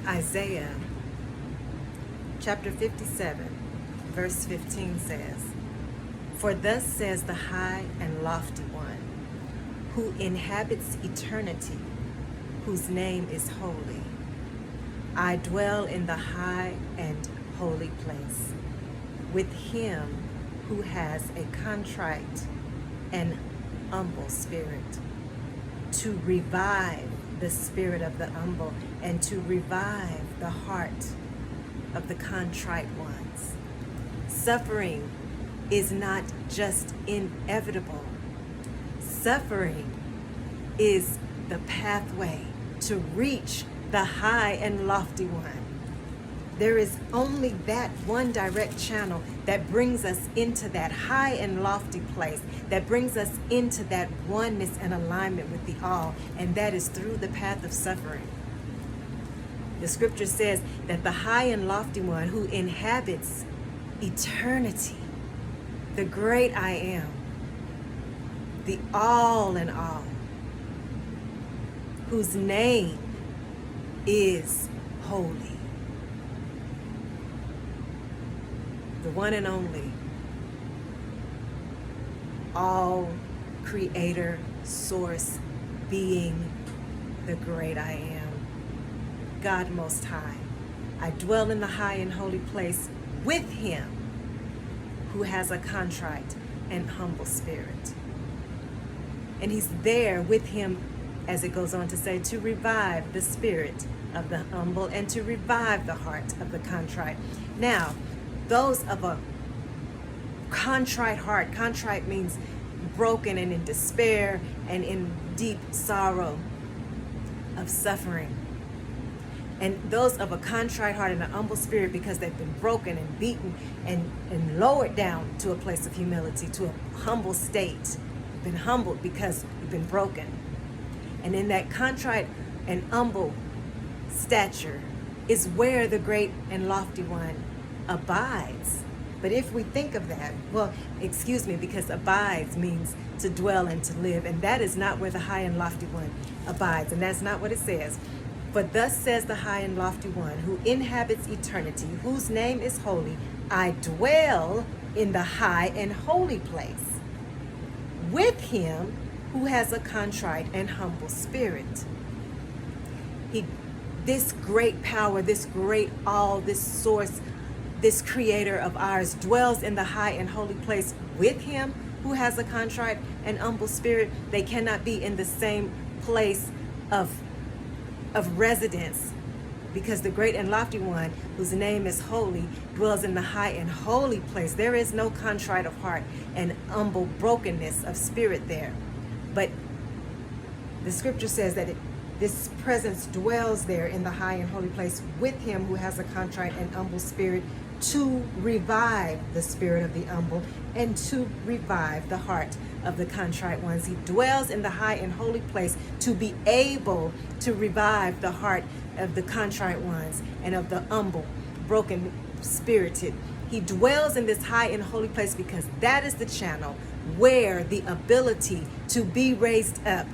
Isaiah chapter 57, verse 15 says, "For thus says the high and lofty one, who inhabits eternity, whose name is holy. I dwell in the high and holy place, with him who has a contrite and humble spirit, to revive the spirit of the humble and to revive the heart of the contrite ones." Suffering is not just inevitable. Suffering is the pathway to reach the high and lofty one. There is only that one direct channel that brings us into that high and lofty place, that brings us into that oneness and alignment with the all, and that is through the path of suffering. The scripture says that the high and lofty one who inhabits eternity, the great I am, the all in all, whose name is holy, the one and only, all creator, source, being, the great I am, God Most High. I dwell in the high and holy place with him who has a contrite and humble spirit. And he's there with him, as it goes on to say, to revive the spirit of the humble and to revive the heart of the contrite. Now, those of a contrite heart, contrite means broken and in despair and in deep sorrow of suffering. And those of a contrite heart and an humble spirit, because they've been broken and beaten and lowered down to a place of humility, to a humble state. You've been humbled because you've been broken. And in that contrite and humble stature is where the great and lofty one abides. But if we think of that, well, excuse me, because abides means to dwell and to live, and that is not where the high and lofty one abides, and that's not what it says. "For thus says the high and lofty one, who inhabits eternity, whose name is holy, I dwell in the high and holy place, with him who has a contrite and humble spirit." This great power, this great all, this source, this creator of ours dwells in the high and holy place with him who has a contrite and humble spirit. They cannot be in the same place of residence, because the great and lofty one, whose name is holy, dwells in the high and holy place. There is no contrite of heart and humble brokenness of spirit there. But the scripture says that this presence dwells there in the high and holy place with him who has a contrite and humble spirit, to revive the spirit of the humble and to revive the heart of the contrite ones. He dwells in the high and holy place to be able to revive the heart of the contrite ones and of the humble, broken spirited. He dwells in this high and holy place because that is the channel where the ability to be raised up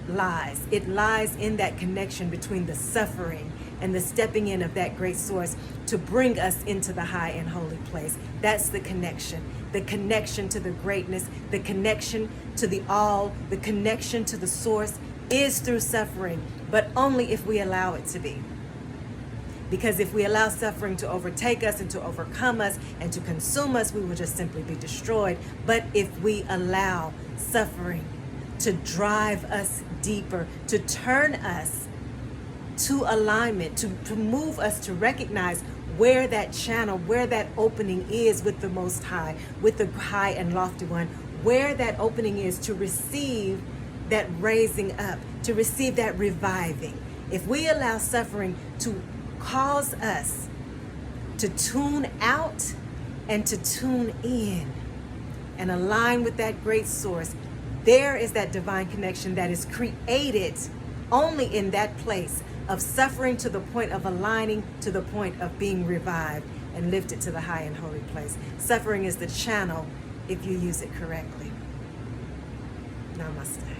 lies. It lies in that connection between the suffering and the stepping in of that great source to bring us into the high and holy place. That's the connection to the greatness, the connection to the all, the connection to the source is through suffering, but only if we allow it to be. Because if we allow suffering to overtake us and to overcome us and to consume us, we will just simply be destroyed. But if we allow suffering to drive us deeper, to turn us to alignment, to move us to recognize where that channel, where that opening is with the Most High, with the high and lofty one, where that opening is to receive that raising up, to receive that reviving. If we allow suffering to cause us to tune out and to tune in and align with that great source, there is that divine connection that is created only in that place of suffering to the point of aligning, to the point of being revived and lifted to the high and holy place. Suffering is the channel if you use it correctly. Namaste.